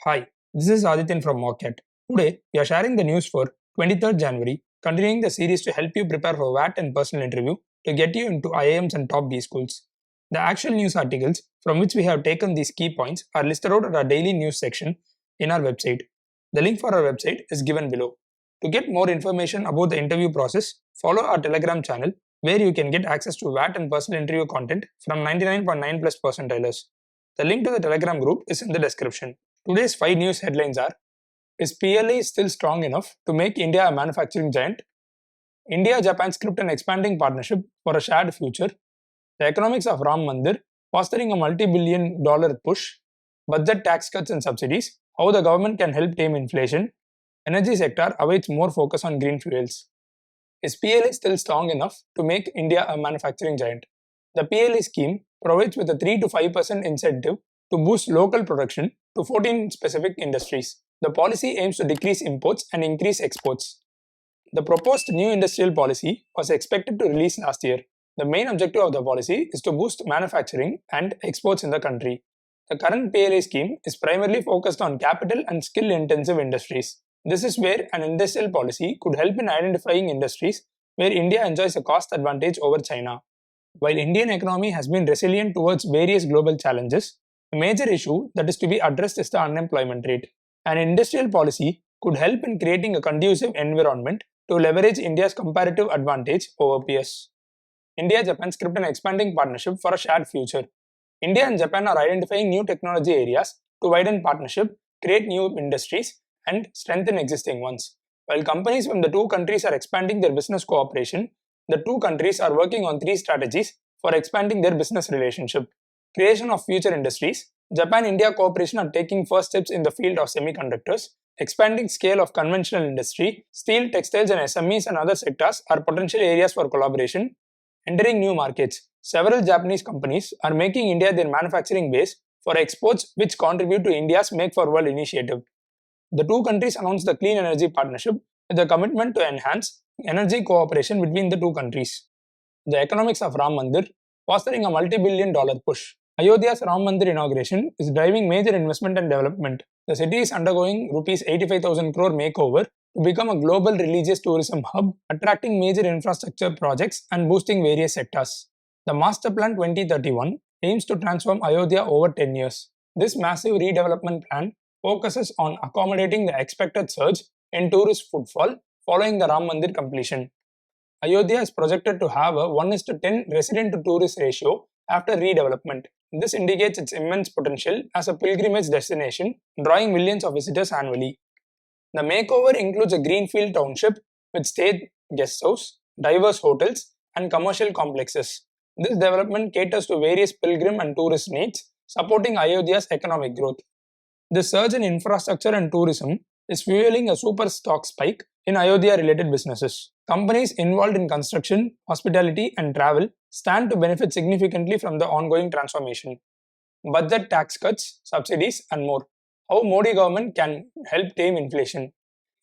Hi, this is Adityan from Mockat. Today, we are sharing the news for 23rd January, continuing the series to help you prepare for WAT and personal interview to get you into IIMs and top B schools. The actual news articles from which we have taken these key points are listed out at our daily news section in our website. The link for our website is given below. To get more information about the interview process, follow our Telegram channel where you can get access to WAT and personal interview content from 99.9 plus percentilers. The link to the Telegram group is in the description. Today's 5 news headlines are: Is PLA still strong enough to make India a manufacturing giant? India-Japan script an expanding partnership for a shared future. The economics of Ram Mandir, fostering a multi-billion dollar push. Budget tax cuts and subsidies, how the government can help tame inflation. Energy sector awaits more focus on green fuels. Is PLA still strong enough to make India a manufacturing giant? The PLA scheme provides with a 3 to 5% incentive to boost local production to 14 specific industries. The policy aims to decrease imports and increase exports. The proposed new industrial policy was expected to release last year. The main objective of the policy is to boost manufacturing and exports in the country. The current PLA scheme is primarily focused on capital and skill-intensive industries. This is where an industrial policy could help in identifying industries where India enjoys a cost advantage over China. While Indian economy has been resilient towards various global challenges, a major issue that is to be addressed is the unemployment rate. An industrial policy could help in creating a conducive environment to leverage India's comparative advantage over peers. India-Japan script an expanding partnership for a shared future. India and Japan are identifying new technology areas to widen partnership, create new industries, and strengthen existing ones. While companies from the two countries are expanding their business cooperation, the two countries are working on 3 strategies for expanding their business relationship. Creation of future industries. Japan-India cooperation are taking first steps in the field of semiconductors. Expanding scale of conventional industry, steel, textiles and SMEs and other sectors are potential areas for collaboration. Entering new markets. Several Japanese companies are making India their manufacturing base for exports which contribute to India's Make for World initiative. The two countries announced the Clean Energy Partnership with a commitment to enhance energy cooperation between the two countries. The economics of Ram Mandir, fostering a multi-billion dollar push. Ayodhya's Ram Mandir inauguration is driving major investment and development. The city is undergoing Rs 85,000 crore makeover to become a global religious tourism hub, attracting major infrastructure projects and boosting various sectors. The Master Plan 2031 aims to transform Ayodhya over 10 years. This massive redevelopment plan focuses on accommodating the expected surge in tourist footfall following the Ram Mandir completion. Ayodhya is projected to have a 1:10 resident to tourist ratio after redevelopment. This indicates its immense potential as a pilgrimage destination, drawing millions of visitors annually. The makeover includes a greenfield township with state guest house, diverse hotels, and commercial complexes. This development caters to various pilgrim and tourist needs, supporting Ayodhya's economic growth. The surge in infrastructure and tourism is fueling a super stock spike in Ayodhya-related businesses. Companies involved in construction, hospitality, and travel stand to benefit significantly from the ongoing transformation. Budget tax cuts, subsidies, and more. How Modi government can help tame inflation.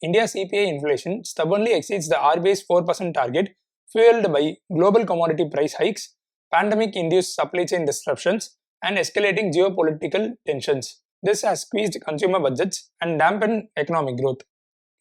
India's CPI inflation stubbornly exceeds the RBI's 4% target, fueled by global commodity price hikes, pandemic-induced supply chain disruptions, and escalating geopolitical tensions. This has squeezed consumer budgets and dampened economic growth.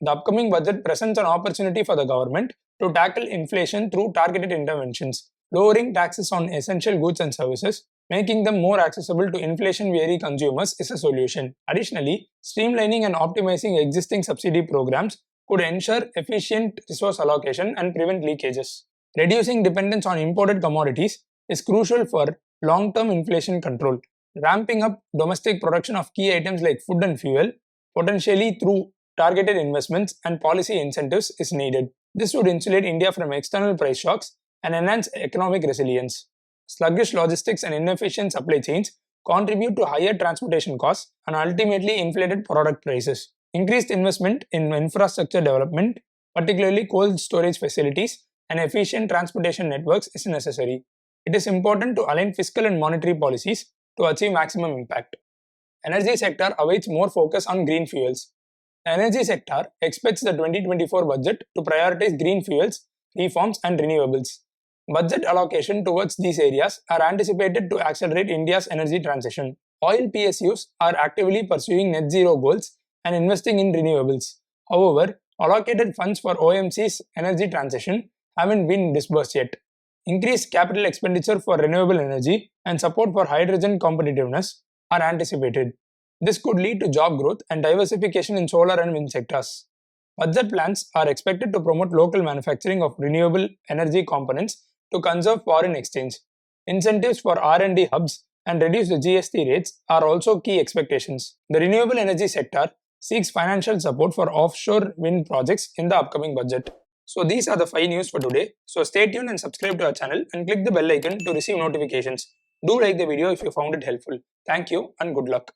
The upcoming budget presents an opportunity for the government to tackle inflation through targeted interventions, lowering taxes on essential goods and services, making them more accessible to inflation-weary consumers is a solution. Additionally, streamlining and optimizing existing subsidy programs could ensure efficient resource allocation and prevent leakages. Reducing dependence on imported commodities is crucial for long-term inflation control. Ramping up domestic production of key items like food and fuel, potentially through targeted investments and policy incentives, is needed. This would insulate India from external price shocks and enhance economic resilience. Sluggish logistics and inefficient supply chains contribute to higher transportation costs and ultimately inflated product prices. Increased investment in infrastructure development, particularly cold storage facilities and efficient transportation networks, is necessary. It is important to align fiscal and monetary policies to achieve maximum impact. Energy sector awaits more focus on green fuels. The energy sector expects the 2024 budget to prioritize green fuels, reforms and renewables. Budget allocation towards these areas are anticipated to accelerate India's energy transition. Oil PSUs are actively pursuing net zero goals and investing in renewables. However, allocated funds for OMC's energy transition haven't been disbursed yet. Increased capital expenditure for renewable energy and support for hydrogen competitiveness are anticipated. This could lead to job growth and diversification in solar and wind sectors. Budget plans are expected to promote local manufacturing of renewable energy components to conserve foreign exchange. Incentives for R&D hubs and reduce the GST rates are also key expectations. The renewable energy sector seeks financial support for offshore wind projects in the upcoming budget. So these are the 5 news for today. So stay tuned and subscribe to our channel and click the bell icon to receive notifications. Do like the video if you found it helpful. Thank you and good luck.